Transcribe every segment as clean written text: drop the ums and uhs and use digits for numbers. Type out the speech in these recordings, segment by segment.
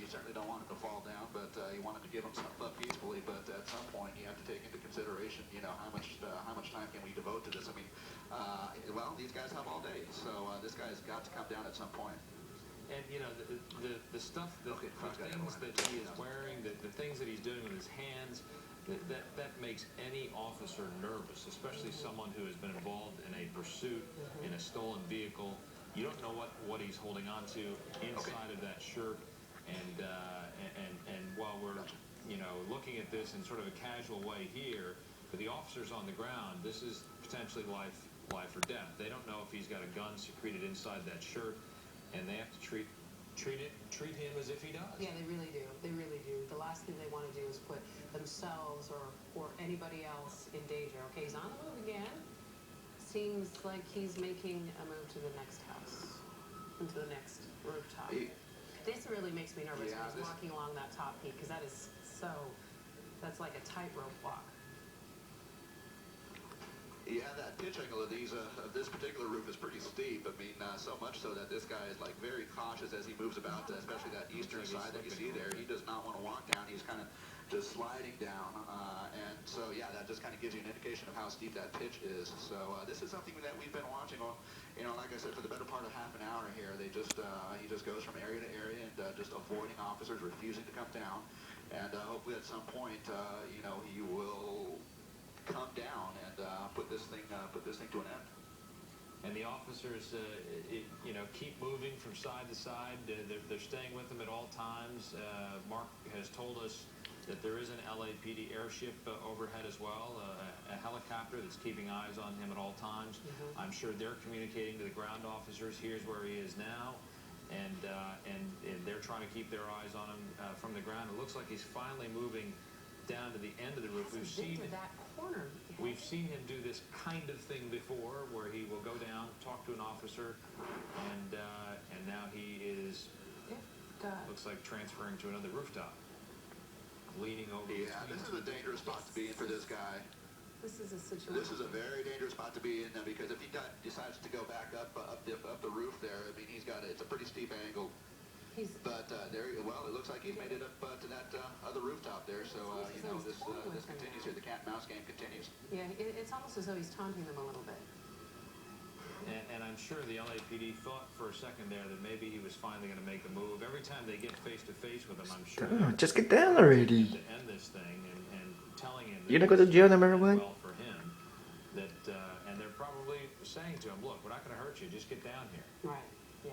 you certainly don't want him to fall down, but you want him to give himself up peacefully. But at some point, you have to take into consideration, how much time can we devote to this? I mean, well, these guys have all day, so this guy's got to come down at some point. And the stuff, the things that he is wearing, the things that he's doing with his hands, that makes any officer nervous, especially someone who has been involved in a pursuit in a stolen vehicle. You don't know what he's holding on to inside of that shirt, and while we're looking at this in sort of a casual way here, for the officers on the ground, this is potentially life or death. They don't know if he's got a gun secreted inside that shirt, and they have to treat him as if he does. Yeah, they really do. They really do. The last thing they want to do is put themselves or anybody else in danger. Okay, he's on the move again. Seems like he's making a move to the next house, into the next rooftop. This really makes me nervous when he's walking along that top peak, because that's like a tightrope walk. Yeah, that pitch angle of this particular roof is pretty steep. I mean, so much so that this guy is like very cautious as he moves about, especially that eastern side that you see there. He does not want to walk down. He's kind of just sliding down, and so yeah, that just kind of gives you an indication of how steep that pitch is. So this is something that we've been watching on, like I said, for the better part of half an hour here. He just goes from area to area and just avoiding officers, refusing to come down, and hopefully at some point, he will come down and put this thing to an end. And the officers, keep moving from side to side. They're staying with him at all times. Mark has told us that there is an LAPD airship overhead as well, a helicopter that's keeping eyes on him at all times. I'm sure they're communicating to the ground officers, here's where he is now, and they're trying to keep their eyes on him from the ground. It looks like he's finally moving down to the end of the roof. We've seen him do this kind of thing before, where he will go down, talk to an officer, and now he is looks like transferring to another rooftop, leaning over. Yeah, this is a dangerous spot to be in for this guy. This is a situation. This is a very dangerous spot to be in, because if he decides to go back up the roof there, I mean, it's a pretty steep angle. But it looks like he's made it up to that other rooftop there. So this continues here. The cat and mouse game continues. Yeah, it's almost as though he's taunting them a little bit. And I'm sure the LAPD thought for a second there that maybe he was finally going to make a move. Every time they get face to face with him, I'm sure. Just get down already. To end this thing and telling him. You're gonna go to jail no matter what. Well, for him, and they're probably saying to him, "Look, we're not going to hurt you. Just get down here." Right. Yeah.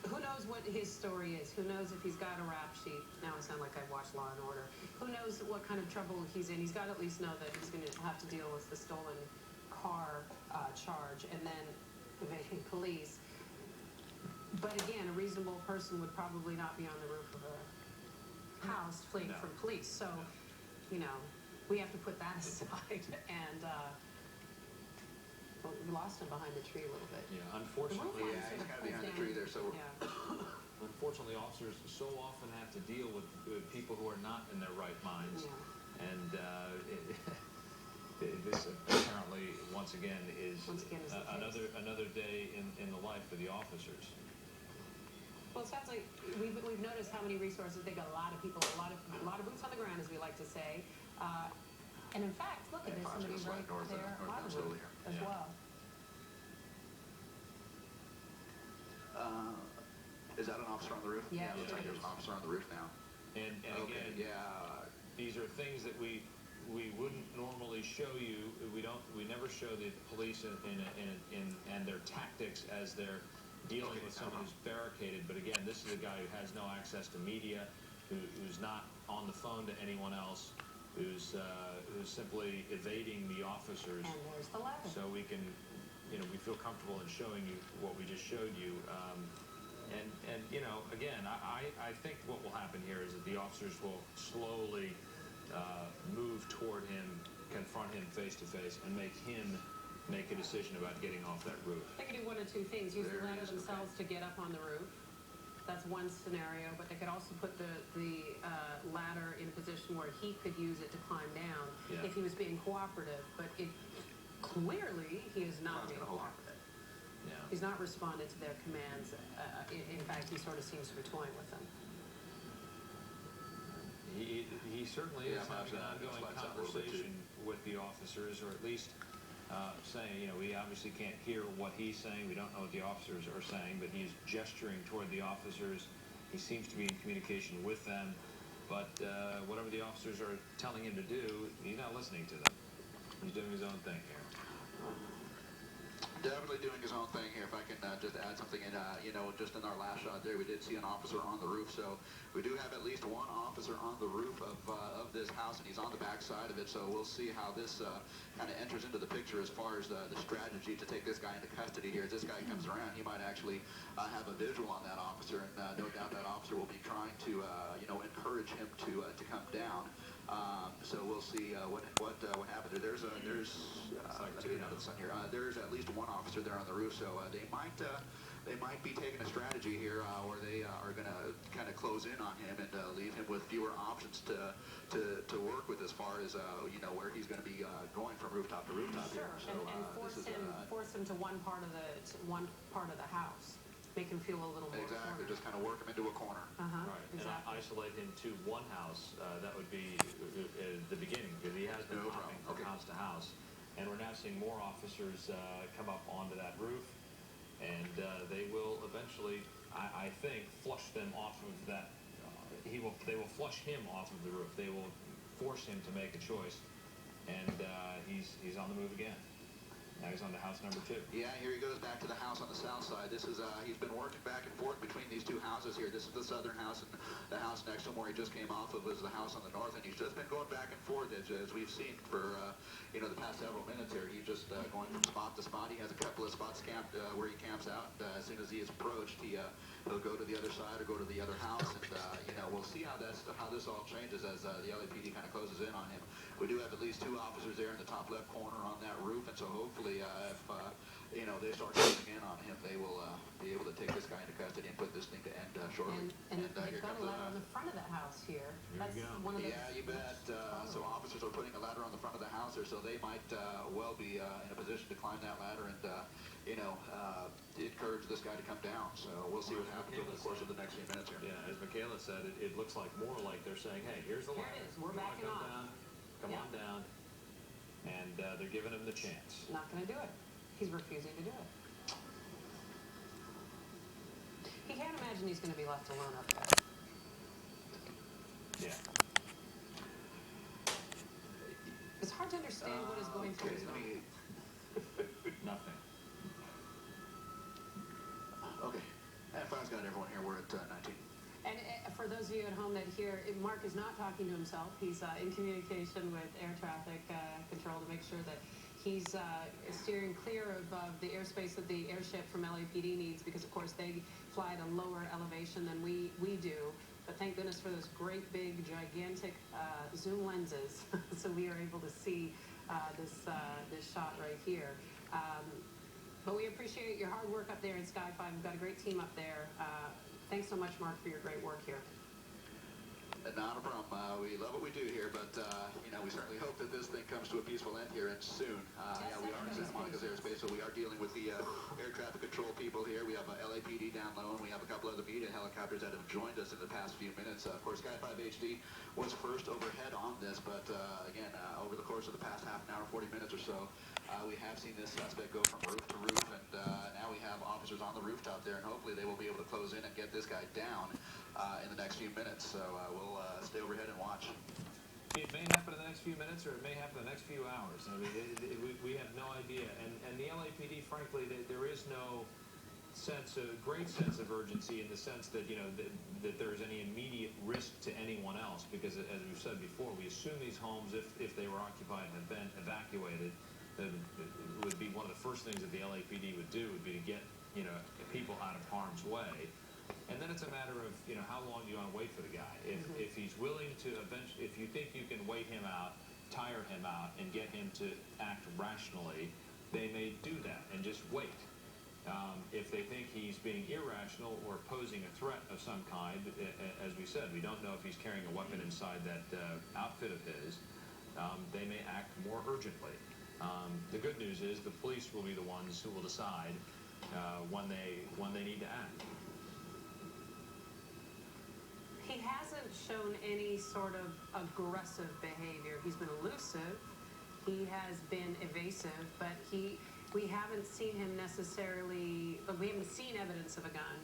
Who knows what his story is? Who knows if he's got a rap sheet? Now I sound like I watched Law and Order. Who knows what kind of trouble he's in? He's got to at least know that he's going to have to deal with the stolen car charge and then evading police. But again, a reasonable person would probably not be on the roof of a house fleeing from police. So, we have to put that aside. And we lost him behind the tree a little bit. Yeah, unfortunately. Yeah, he's kind of behind the tree there. So. Yeah. Unfortunately, officers so often have to deal with people who are not in their right minds. Yeah. And this apparently, once again, is another day in the life of the officers. Well, it sounds like we've noticed how many resources. They got a lot of people, a lot of boots on the ground, as we like to say. And in fact, look, there's somebody right there on the roof as well. Is that an officer on the roof? Yeah, it looks like there's an officer on the roof now. And again, these are things that we wouldn't normally show you. We never show the police and their tactics as they're dealing with someone who's barricaded. But again, this is a guy who has no access to media, who's not on the phone to anyone else, who's simply evading the officers. And there's the ladder. So we can, we feel comfortable in showing you what we just showed you. And again, I think what will happen here is that the officers will slowly move toward him, confront him face to face, and make him make a decision about getting off that roof. They could do one of two things: use the ladder themselves to get up on the roof. That's one scenario, but they could also put the ladder in a position where he could use it to climb down if he was being cooperative. But clearly he is not being cooperative. Yeah. He's not responded to their commands. In fact, he sort of seems to be toying with them. He certainly is Yeah, having an ongoing slides out a little bit, too. conversation with the officers, or at least saying, you know, we obviously can't hear what he's saying. We don't know what the officers are saying, but he's gesturing toward the officers. He seems to be in communication with them. But whatever the officers are telling him to do, he's not listening to them. He's doing his own thing here. Definitely doing his own thing here. If I can just add something in, you know, just in our last shot there, we did see an officer on the roof. So we do have at least one officer on the roof of this house, and he's on the back side of it. So we'll see how this kind of enters into the picture as far as the strategy to take this guy into custody here. As this guy comes around, he might actually have a visual on that officer, and no doubt that officer will be trying to, you know, encourage him to come down. So we'll see what happens there. There's there's at least one officer there on the roof, so they might be taking a strategy here where they are going to kind of close in on him and leave him with fewer options to work with as far as you know, where he's going to be going from rooftop to rooftop Sure, here. So, and force him to one part of the house. Make him feel a little more exactly, cornered. just kind of work him into a corner. Uh-huh, Right, exactly. and isolate him to one house. That would be the beginning, because he has been No hopping problem. from Okay. house to house. And we're now seeing more officers come up onto that roof, and they will eventually, I think, flush them off of that. They will flush him off of the roof. They will force him to make a choice, and he's on the move again. Now he's on to house number 2. Yeah, here he goes back to the house on the south side. This is, he's been working back and forth between these two houses here. This is the southern house, and the house next to him where he just came off of was the house on the north, and he's just been going back and forth as we've seen for, you know, the past several minutes here. He's just going from spot to spot. He has a couple of spots camped where he camps out. As soon as he is approached, he'll go to the other side or go to the other house, and, you know, we'll see how this all changes as the LAPD kind of closes in on him. We do have at least 2 officers there in the top left corner on that roof, and so hopefully if, you know, they start closing in on him, they will be able to take this guy into custody and put this thing to end shortly. And here they've got comes a ladder on the front of the house here. There That's you go. one of the... yeah, you bet. So officers are putting a ladder on the front of the house there, so they might well be in a position to climb that ladder and, you know, encourage this guy to come down. So we'll see what happens over the course of the next few minutes here. Yeah, as Michaela said, it looks like more like they're saying, hey, here's the Here ladder. it is. We're You wanna backing come off. down? Come Yeah. on down. And they're giving him the chance. Not going to do it. He's refusing to do it. He can't imagine he's going to be left alone up there. Yeah. It's hard to understand what is going through his Okay, mind. Nothing. Okay, and Five's got everyone here. We're at 19. And for those of you at home that hear, Mark is not talking to himself. He's in communication with air traffic control to make sure that he's steering clear of the airspace that the airship from LAPD needs, because of course they fly at a lower elevation than we do. But thank goodness for those great big gigantic zoom lenses, so we are able to see this shot right here. But we appreciate your hard work up there in Sky 5. We've got a great team up there. Thanks so much, Mark, for your great work here. Not a problem. We love what we do here, but you know, we certainly hope that this thing comes to a peaceful end here and soon. Yeah, we are in Santa Monica's airspace, so we are dealing with the air traffic control people here. We have LAPD down low, and we have a couple other media helicopters that have joined us in the past few minutes. Of course, Sky 5 HD was first overhead on this, but again, over the course of the past half an hour, 40 minutes or so, we have seen this suspect go from roof to roof, and now we have officers on the rooftop there, and hopefully they will be able to close in and get this guy down in the next few minutes. So we'll stay overhead and watch. It may happen in the next few minutes, or it may happen in the next few hours. I mean, we have no idea. And the LAPD, frankly, there is no great sense of urgency in the sense that, you know, that there is any immediate risk to anyone else, because as we've said before, we assume these homes, if they were occupied, have been evacuated. It would be one of the first things that the LAPD would do would be to get, you know, people out of harm's way. And then it's a matter of, you know, how long do you want to wait for the guy? If he's willing to eventually, if you think you can wait him out, tire him out, and get him to act rationally, they may do that and just wait. If they think he's being irrational or posing a threat of some kind, as we said, we don't know if he's carrying a weapon inside that outfit of his, they may act more urgently. The good news is the police will be the ones who will decide when they need to act. He hasn't shown any sort of aggressive behavior. He's been elusive. He has been evasive, but we haven't seen him necessarily, we haven't seen evidence of a gun.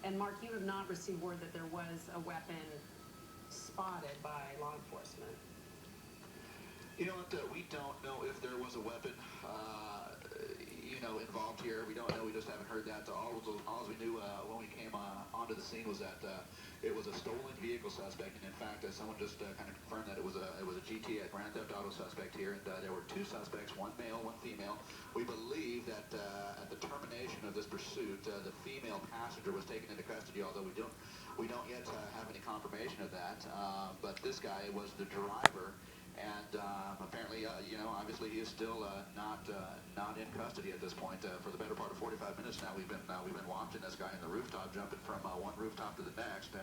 And Mark, you have not received word that there was a weapon spotted by law enforcement. You know what? We don't know if there was a weapon, involved here. We don't know. We just haven't heard that. All we knew when we came onto the scene was that it was a stolen vehicle suspect, and in fact, someone just kind of confirmed that it was a GTA, Grand Theft Auto suspect here, and there were two suspects, one male, one female. We believe that at the termination of this pursuit, the female passenger was taken into custody, although we don't yet have any confirmation of that. But this guy was the driver. And apparently, obviously he is still not in custody at this point. For the better part of 45 minutes now, we've been watching this guy in the rooftop, jumping from one rooftop to the next. And